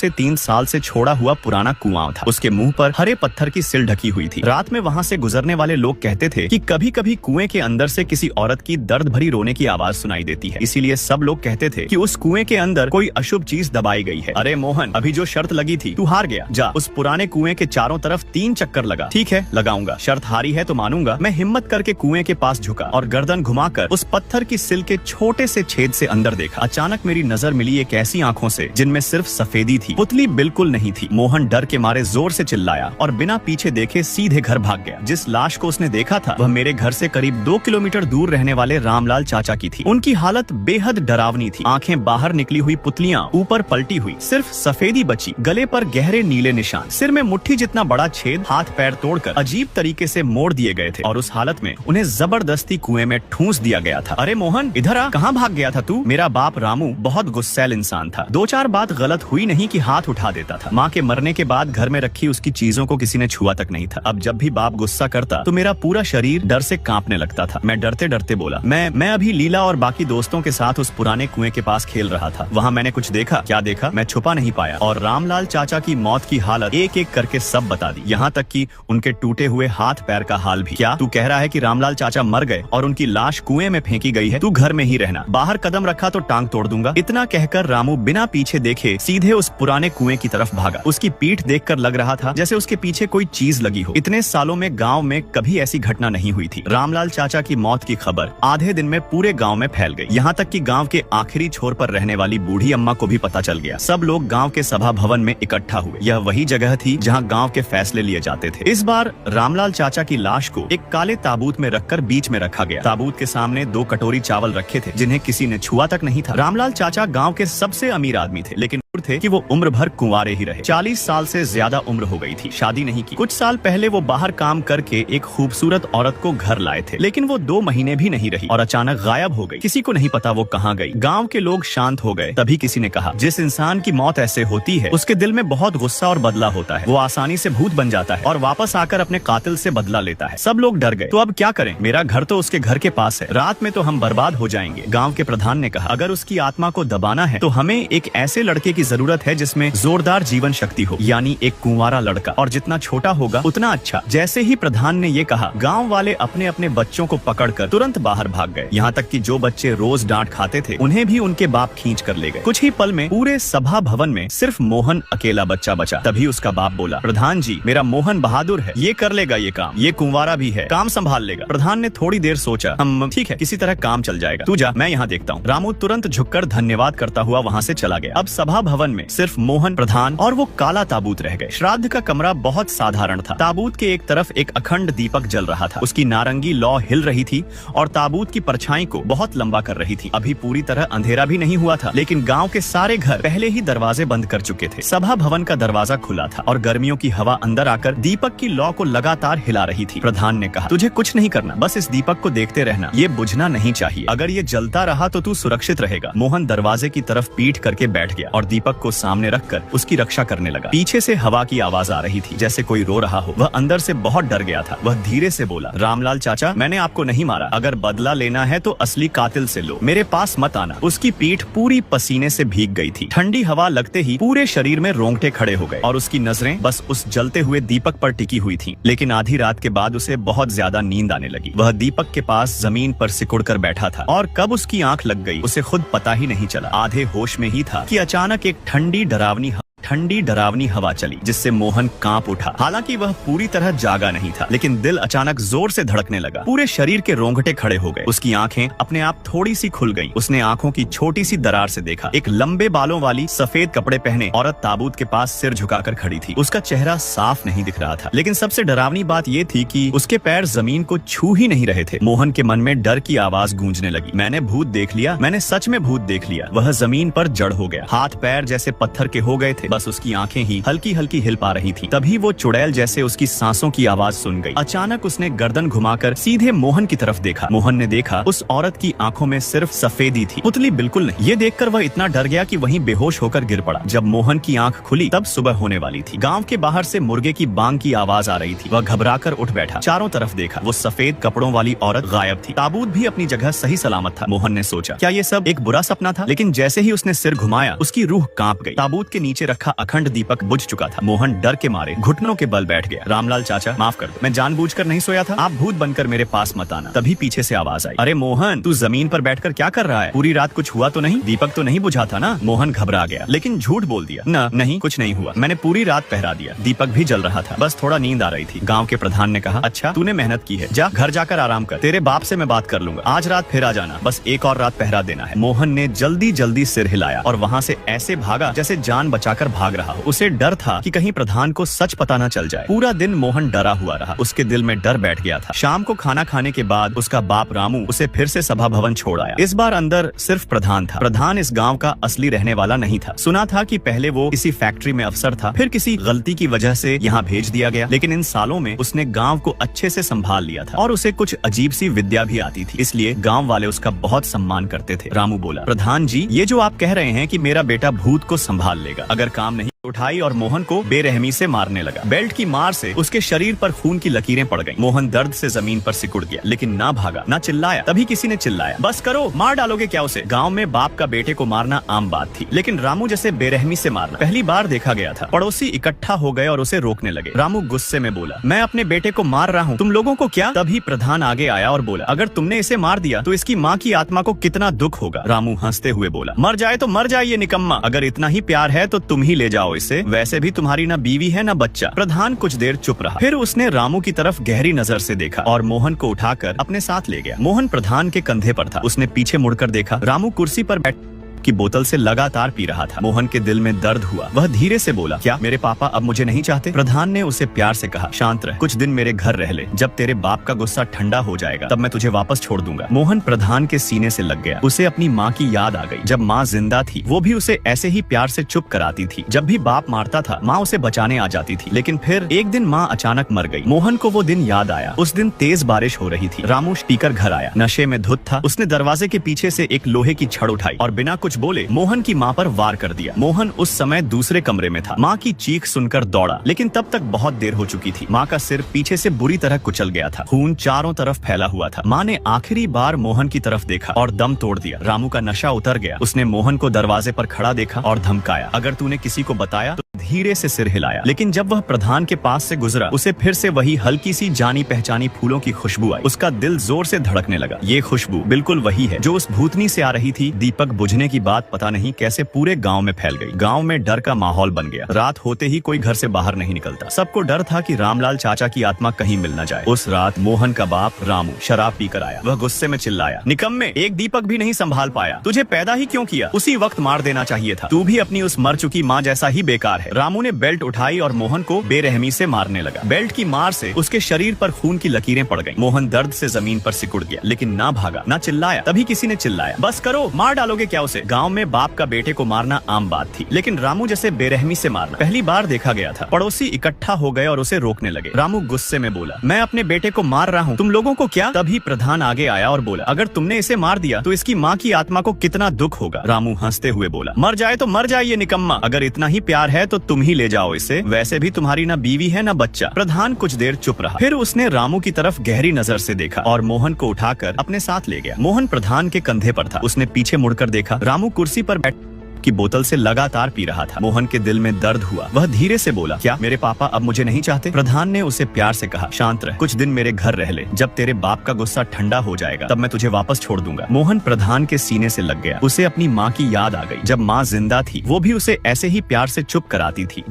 से 3 साल से छोड़ा हुआ पुराना कुआं था। उसके मुंह पर हरे पत्थर की सिल ढकी हुई थी। रात में वहाँ से गुजरने वाले लोग कहते थे कि कभी कभी कुएं के अंदर से किसी औरत की दर्द भरी रोने की आवाज सुनाई देती है। इसीलिए सब लोग कहते थे कि उस कुएं के अंदर कोई अशुभ चीज दबाई गई है। अरे मोहन, अभी जो शर्त लगी थी तू हार गया। जा उस पुराने कुएं के चारों तरफ 3 चक्कर लगा। ठीक है, लगाऊंगा। शर्त हारी है तो मानूंगा। मैं हिम्मत करके कुएं के पास झुका और गर्दन घुमाकर उस पत्थर की सिल के छोटे से छेद से अंदर देखा। अचानक मेरी नजर मिली एक ऐसी आंखों से जिनमें सिर्फ सफेदी थी, पुतली बिल्कुल नहीं थी। मोहन डर के मारे जोर से चिल्लाया और बिना पीछे देखे सीधे घर भाग गया। जिस लाश को उसने देखा था वह मेरे घर से करीब 2 किलोमीटर दूर रहने वाले रामलाल चाचा की थी। उनकी हालत बेहद डरावनी थी। आंखें बाहर निकली हुई पुतलियां ऊपर पलटी हुई, सिर्फ सफेदी बची। गले पर गहरे नीले निशान, सिर में मुट्ठी जितना बड़ा छेद, हाथ पैर तोड़कर अजीब तरीके से मोड़ दिए गए थे और उस हालत में उन्हें जबरदस्ती कुएं में ठूंस दिया गया था। अरे मोहन, इधर आ, कहाँ भाग गया था तू? मेरा बाप रामू बहुत गुस्सैल इंसान था। 2-4 बात गलत हुई नहीं कि हाथ उठा देता था। माँ के मरने के बाद घर में रखी उसकी चीजों को किसी ने छुआ तक नहीं था। अब जब भी बाप गुस्सा करता तो मेरा पूरा शरीर डर से कांपने लगता था। मैं डरते डरते बोला, मैं अभी लीला और बाकी दोस्तों के साथ उस पुराने कुएं के पास खेल रहा था। वहाँ मैंने कुछ देखा। क्या देखा? मैं छुपा नहीं पाया और रामलाल चाचा की मौत की हालत एक एक करके सब बता दी, यहाँ तक कि उनके टूटे हुए हाथ पैर का हाल भी। क्या तू कह रहा है कि रामलाल चाचा मर गए और उनकी लाश कुएं में फेंकी गई है? तू घर में ही रहना, बाहर कदम रखा तो टांग तोड़ दूंगा। इतना कहकर रामू बिना पीछे देखे सीधे उस पुराने कुएं की तरफ भागा। उसकी पीठ देखकर लग रहा था जैसे उसके पीछे कोई चीज लगी हो। इतने सालों में गांव में कभी ऐसी घटना नहीं हुई थी। रामलाल चाचा की मौत की खबर आधे दिन में पूरे गांव में फैल गई। यहाँ तक कि गांव के आखिरी छोर पर रहने वाली बूढ़ी अम्मा को भी पता चल गया। सब लोग गांव के सभा भवन में इकट्ठा हुए। यह वही जगह थी जहाँ गांव के फैसले लिए जाते थे। इस बार रामलाल चाचा की लाश को एक काले ताबूत में रखकर बीच में रखा गया। ताबूत के सामने 2 कटोरी चावल रखे थे जिन्हें किसी ने छुआ तक नहीं था। रामलाल चाचा गांव के सबसे अमीर आदमी थे, लेकिन थे कि वो उम्र भर कुंवारे ही रहे। 40 साल से ज्यादा उम्र हो गई थी, शादी नहीं की। कुछ साल पहले वो बाहर काम करके एक खूबसूरत औरत को घर लाए थे, लेकिन वो 2 महीने भी नहीं रही और अचानक गायब हो गई। किसी को नहीं पता वो कहाँ गई। गांव के लोग शांत हो गए। तभी किसी ने कहा, जिस इंसान की मौत ऐसे होती है उसके दिल में बहुत गुस्सा और बदला होता है। वो आसानी से भूत बन जाता है और वापस आकर अपने कातिल से बदला लेता है। सब लोग डर गए। तो अब क्या करें? मेरा घर तो उसके घर के पास है, रात में तो हम बर्बाद हो जाएंगे। गाँव के प्रधान ने कहा, अगर उसकी आत्मा को दबाना है तो हमें एक ऐसे लड़के की जरूरत है जिसमें जोरदार जीवन शक्ति हो, यानी एक कुंवारा लड़का, और जितना छोटा होगा उतना अच्छा। जैसे ही प्रधान ने ये कहा, गांव वाले अपने अपने बच्चों को पकड़कर तुरंत बाहर भाग गए। यहाँ तक कि जो बच्चे रोज डांट खाते थे उन्हें भी उनके बाप खींच कर ले गए। कुछ ही पल में पूरे सभा भवन में सिर्फ मोहन अकेला बच्चा बचा। तभी उसका बाप बोला, प्रधान जी, मेरा मोहन बहादुर है, ये कर लेगा ये काम, ये कुंवारा भी है, काम संभाल लेगा। प्रधान ने थोड़ी देर सोचा, हम ठीक है, किसी तरह काम चल जाएगा, तू जा, मैं यहाँ देखता हूँ। रामू तुरंत झुककर धन्यवाद करता हुआ वहाँ से चला गया। अब सभा भवन में सिर्फ मोहन, प्रधान और वो काला ताबूत रह गए। श्राद्ध का कमरा बहुत साधारण था। ताबूत के एक तरफ एक अखंड दीपक जल रहा था। उसकी नारंगी लौ हिल रही थी और ताबूत की परछाई को बहुत लंबा कर रही थी। अभी पूरी तरह अंधेरा भी नहीं हुआ था, लेकिन गांव के सारे घर पहले ही दरवाजे बंद कर चुके थे। सभा भवन का दरवाजा खुला था और गर्मियों की हवा अंदर आकर दीपक की लौ को लगातार हिला रही थी। प्रधान ने कहा, तुझे कुछ नहीं करना, बस इस दीपक को देखते रहना, ये बुझना नहीं चाहिए। अगर ये जलता रहा तो तू सुरक्षित रहेगा। मोहन दरवाजे की तरफ पीठ करके बैठ गया और दीपक को सामने रखकर उसकी रक्षा करने लगा। पीछे से हवा की आवाज आ रही थी, जैसे कोई रो रहा हो। वह अंदर से बहुत डर गया था। वह धीरे से बोला, रामलाल चाचा, मैंने आपको नहीं मारा। अगर बदला लेना है तो असली कातिल से लो, मेरे पास मत आना। उसकी पीठ पूरी पसीने से भीग गई थी। ठंडी हवा लगते ही पूरे शरीर में रोंगटे खड़े हो गए और उसकी नजरें बस उस जलते हुए दीपक पर टिकी हुई थीं। लेकिन आधी रात के बाद उसे बहुत ज्यादा नींद आने लगी। वह दीपक के पास जमीन पर सिकुड़ कर बैठा था और कब उसकी आंख लग गई उसे खुद पता ही नहीं चला। आधे होश में ही था कि अचानक एक ठंडी डरावनी हवा चली, जिससे मोहन कांप उठा। हालांकि वह पूरी तरह जागा नहीं था, लेकिन दिल अचानक जोर से धड़कने लगा। पूरे शरीर के रोंगटे खड़े हो गए। उसकी आंखें अपने आप थोड़ी सी खुल गईं। उसने आंखों की छोटी सी दरार से देखा। एक लंबे बालों वाली सफेद कपड़े पहने औरत ताबूत के पास सिर झुकाकर खड़ी थी। उसका चेहरा साफ नहीं दिख रहा था, लेकिन सबसे डरावनी बात यह थी कि उसके पैर जमीन को छू ही नहीं रहे थे। मोहन के मन में डर की आवाज गूंजने लगी, मैंने भूत देख लिया, मैंने सच में भूत देख लिया। वह जमीन पर जड़ हो गया। हाथ पैर जैसे पत्थर के हो गए थे, बस उसकी आंखें ही हल्की हल्की हिल पा रही थी। तभी वो चुड़ैल जैसे उसकी सांसों की आवाज सुन गई। अचानक उसने गर्दन घुमाकर सीधे मोहन की तरफ देखा। मोहन ने देखा उस औरत की आंखों में सिर्फ सफेदी थी, पुतली बिल्कुल नहीं। ये देखकर वह इतना डर गया कि वहीं बेहोश होकर गिर पड़ा। जब मोहन की आंख खुली तब सुबह होने वाली थी। गांव के बाहर से मुर्गे की बांग की आवाज आ रही थी। वह घबराकर उठ बैठा, चारों तरफ देखा। वो सफेद कपड़ों वाली औरत गायब थी। ताबूत भी अपनी जगह सही सलामत था। मोहन ने सोचा, क्या ये सब एक बुरा सपना था? लेकिन जैसे ही उसने सिर घुमाया उसकी रूह कांप गई। ताबूत के नीचे रखा रखा अखंड दीपक बुझ चुका था। मोहन डर के मारे घुटनों के बल बैठ गया। रामलाल चाचा माफ कर दो, मैं जानबूझकर नहीं सोया था, आप भूत बनकर मेरे पास मत आना। तभी पीछे से आवाज आई, अरे मोहन तू जमीन पर बैठकर क्या कर रहा है? पूरी रात कुछ हुआ तो नहीं? दीपक तो नहीं बुझा था ना? मोहन घबरा गया लेकिन झूठ बोल दिया, नहीं कुछ नहीं हुआ, मैंने पूरी रात पहरा दिया। दीपक भी जल रहा था, बस थोड़ा नींद आ रही थी। गाँव के प्रधान ने कहा, अच्छा तूने मेहनत की है, जा घर जाकर आराम कर, तेरे बाप से मैं बात कर लूंगा, आज रात फिर आ जाना, बस एक और रात पहरा देना है। मोहन ने जल्दी जल्दी सिर हिलाया और वहाँ से ऐसे भागा जैसे जान बचाकर भाग रहा हो। उसे डर था कि कहीं प्रधान को सच पता न चल जाए। पूरा दिन मोहन डरा हुआ रहा, उसके दिल में डर बैठ गया था। शाम को खाना खाने के बाद उसका बाप रामू उसे फिर से सभा भवन छोड़ आया। इस बार अंदर सिर्फ प्रधान था। प्रधान इस गांव का असली रहने वाला नहीं था। सुना था कि पहले वो किसी फैक्ट्री में अफसर था, फिर किसी गलती की वजह से यहाँ भेज दिया गया, लेकिन इन सालों में उसने गांव को अच्छे से संभाल लिया था और उसे कुछ अजीब सी विद्या भी आती थी, इसलिए गांव वाले उसका बहुत सम्मान करते थे। रामू बोला, प्रधान जी ये जो आप कह रहे हैं कि मेरा बेटा भूत को संभाल लेगा, अगर काम नहीं उठाई और मोहन को बेरहमी से मारने लगा। बेल्ट की मार से उसके शरीर पर खून की लकीरें पड़ गईं। मोहन दर्द से जमीन पर सिकुड़ गया, लेकिन ना भागा ना चिल्लाया। तभी किसी ने चिल्लाया, बस करो, मार डालोगे क्या उसे? गांव में बाप का बेटे को मारना आम बात थी, लेकिन रामू जैसे बेरहमी से मारना पहली बार देखा गया था। पड़ोसी इकट्ठा हो गए और उसे रोकने लगे। रामू गुस्से में बोला, मैं अपने बेटे को मार रहा हूँ, तुम लोगों को क्या? तभी प्रधान आगे आया और बोला, अगर तुमने इसे मार दिया तो इसकी माँ की आत्मा को कितना दुख होगा। रामू हंसते हुए बोला, मर जाए तो मर जाए ये निकम्मा, अगर इतना ही प्यार है तो तुम ही ले जाओ इसे, वैसे भी तुम्हारी ना बीवी है ना बच्चा। प्रधान कुछ देर चुप रहा, फिर उसने रामू की तरफ गहरी नजर से देखा और मोहन को उठाकर अपने साथ ले गया। मोहन प्रधान के कंधे पर था। उसने पीछे मुड़कर देखा, रामू कुर्सी पर बैठ की बोतल से लगातार पी रहा था। मोहन के दिल में दर्द हुआ। वह धीरे से बोला, क्या मेरे पापा अब मुझे नहीं चाहते? प्रधान ने उसे प्यार से कहा, शांत रह, कुछ दिन मेरे घर रह ले, जब तेरे बाप का गुस्सा ठंडा हो जाएगा तब मैं तुझे वापस छोड़ दूंगा। मोहन प्रधान के सीने से लग गया। उसे अपनी माँ की याद आ गई। जब माँ जिंदा थी वो भी उसे ऐसे ही प्यार से चुप कराती थी। जब भी बाप मारता था माँ उसे बचाने आ जाती थी, लेकिन फिर एक दिन माँ अचानक मर गई। मोहन को वो दिन याद आया। उस दिन तेज बारिश हो रही थी। रामू पीकर घर आया, नशे में धुत था। उसने दरवाजे के पीछे से एक लोहे की छड़ उठाई और बिना कुछ बोले मोहन की माँ पर वार कर दिया। मोहन उस समय दूसरे कमरे में था। माँ की चीख सुनकर दौड़ा, लेकिन तब तक बहुत देर हो चुकी थी। माँ का सिर पीछे से बुरी तरह कुचल गया था। खून चारों तरफ फैला हुआ था। माँ ने आखिरी बार मोहन की तरफ देखा और दम तोड़ दिया। रामू का नशा उतर गया। उसने मोहन को दरवाजे पर खड़ा देखा और धमकाया, अगर तूने किसी को बताया तो धीरे से सिर हिलाया। लेकिन जब वह प्रधान के पास से गुजरा उसे फिर से वही हल्की सी जानी पहचानी फूलों की खुशबू आई। उसका दिल जोर से धड़कने लगा। ये खुशबू बिल्कुल वही है जो उस भूतनी से आ रही थी। दीपक बुझने की बात पता नहीं कैसे पूरे गांव में फैल गई। गांव में डर का माहौल बन गया। रात होते ही कोई घर से बाहर नहीं निकलता। सबको डर था कि रामलाल चाचा की आत्मा कहीं मिल न जाए। उस रात मोहन का बाप रामू शराब पीकर आया। वह गुस्से में चिल्लाया, निकम्मे, एक दीपक भी नहीं संभाल पाया, तुझे पैदा ही क्यों किया? उसी वक्त मार देना चाहिए था। तू भी अपनी उस मर चुकी माँ जैसा ही बेकार है। रामू ने बेल्ट उठाई और मोहन को बेरहमी से मारने लगा। बेल्ट की मार से उसके शरीर पर खून की लकीरें पड़ गईं। मोहन दर्द से जमीन पर सिकुड़ गया, लेकिन ना भागा ना चिल्लाया। तभी किसी ने चिल्लाया, बस करो, मार डालोगे क्या उसे? गांव में बाप का बेटे को मारना आम बात थी, लेकिन रामू जैसे बेरहमी से मारना पहली बार देखा गया था। पड़ोसी इकट्ठा हो गए और उसे रोकने लगे। रामू गुस्से में बोला, मैं अपने बेटे को मार रहा हूँ, तुम लोगों को क्या? तभी प्रधान आगे आया और बोला, अगर तुमने इसे मार दिया तो इसकी माँ की आत्मा को कितना दुख होगा। रामू हंसते हुए बोला, मर जाए तो मर जाए ये निकम्मा, अगर इतना ही प्यार है तो तुम ही ले जाओ इसे, वैसे भी तुम्हारी ना बीवी है ना बच्चा। प्रधान कुछ देर चुप रहा, फिर उसने रामू की तरफ गहरी नजर से देखा और मोहन को उठाकर अपने साथ ले गया। मोहन प्रधान के कंधे पर था। उसने पीछे मुड़कर देखा, रामू कुर्सी पर बैठ की बोतल से लगातार पी रहा था। मोहन के दिल में दर्द हुआ। वह धीरे से बोला, क्या मेरे पापा अब मुझे नहीं चाहते? प्रधान ने उसे प्यार से कहा, शांत रह, कुछ दिन मेरे घर रह ले, जब तेरे बाप का गुस्सा ठंडा हो जाएगा तब मैं तुझे वापस छोड़ दूंगा। मोहन प्रधान के सीने से लग गया। उसे अपनी माँ की याद आ गई। जब माँ जिंदा थी वो भी उसे ऐसे ही प्यार से चुप कराती थी।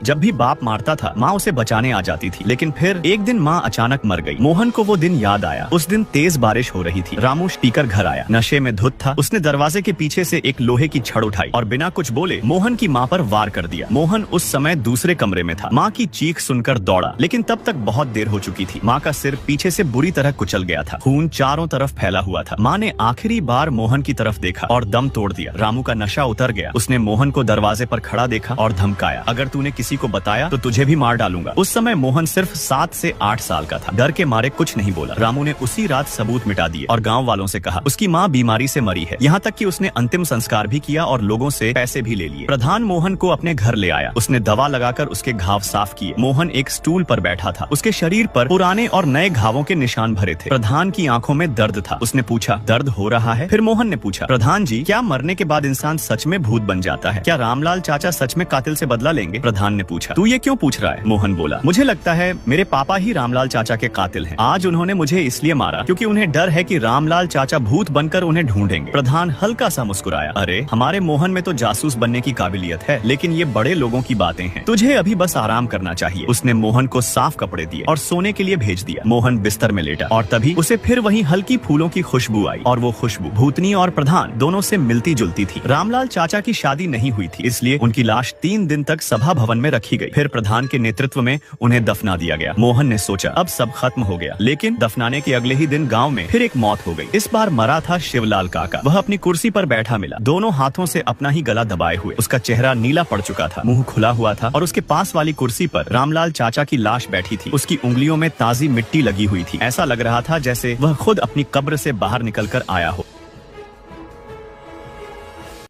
जब भी बाप मारता था माँ उसे बचाने आ जाती थी, लेकिन फिर एक दिन माँ अचानक मर गई। मोहन को वो दिन याद आया। उस दिन तेज बारिश हो रही थी। रामू पीकर घर आया, नशे में धुत था। उसने दरवाजे के पीछे से एक लोहे की छड़ उठाई और बिना कुछ बोले मोहन की माँ पर वार कर दिया। मोहन उस समय दूसरे कमरे में था। माँ की चीख सुनकर दौड़ा, लेकिन तब तक बहुत देर हो चुकी थी। माँ का सिर पीछे से बुरी तरह कुचल गया था। खून चारों तरफ फैला हुआ था। माँ ने आखिरी बार मोहन की तरफ देखा और दम तोड़ दिया। रामू का नशा उतर गया। उसने मोहन को दरवाजे पर खड़ा देखा और धमकाया, अगर तूने किसी को बताया तो तुझे भी मार डालूंगा। उस समय मोहन सिर्फ 7 से 8 साल का था। डर के मारे कुछ नहीं बोला। रामू ने उसी रात सबूत मिटा दिए और गाँव वालों से कहा उसकी माँ बीमारी से मरी है। यहाँ तक कि उसने अंतिम संस्कार भी किया और लोगों से पैसे भी ले लिए। प्रधान मोहन को अपने घर ले आया। उसने दवा लगाकर उसके घाव साफ किए। मोहन एक स्टूल पर बैठा था। उसके शरीर पर पुराने और नए घावों के निशान भरे थे। प्रधान की आंखों में दर्द था। उसने पूछा दर्द हो रहा है? फिर मोहन ने पूछा प्रधान जी, क्या मरने के बाद इंसान सच में भूत बन जाता है? क्या रामलाल चाचा सच में कातिल से बदला लेंगे? प्रधान ने पूछा तू ये क्यों पूछ रहा है? मोहन बोला मुझे लगता है मेरे पापा ही रामलाल चाचा के कातिल हैं। आज उन्होंने मुझे इसलिए मारा क्योंकि उन्हें डर है कि रामलाल चाचा भूत बनकर उन्हें ढूंढेंगे। प्रधान हल्का सा मुस्कुराया। अरे हमारे मोहन में तो जासूस बनने की काबिलियत है, लेकिन ये बड़े लोगों की बातें हैं। तुझे अभी बस आराम करना चाहिए। उसने मोहन को साफ कपड़े दिए और सोने के लिए भेज दिया। मोहन बिस्तर में लेटा और तभी उसे फिर वही हल्की फूलों की खुशबू आई और वो खुशबू भूतनी और प्रधान दोनों से मिलती जुलती थी। रामलाल चाचा की शादी नहीं हुई थी, इसलिए उनकी लाश 3 दिन तक सभा भवन में रखी गई। फिर प्रधान के नेतृत्व में उन्हें दफना दिया गया। मोहन ने सोचा अब सब खत्म हो गया, लेकिन दफनाने के अगले ही दिन गाँव में फिर एक मौत हो गई। इस बार मरा था शिवलाल काका। वह अपनी कुर्सी पर बैठा मिला, दोनों हाथों से अपना ही गला दबाए हुए। उसका चेहरा नीला पड़ चुका था, मुंह खुला हुआ था और उसके पास वाली कुर्सी पर रामलाल चाचा की लाश बैठी थी। उसकी उंगलियों में ताजी मिट्टी लगी हुई थी। ऐसा लग रहा था जैसे वह खुद अपनी कब्र से बाहर निकलकर आया हो।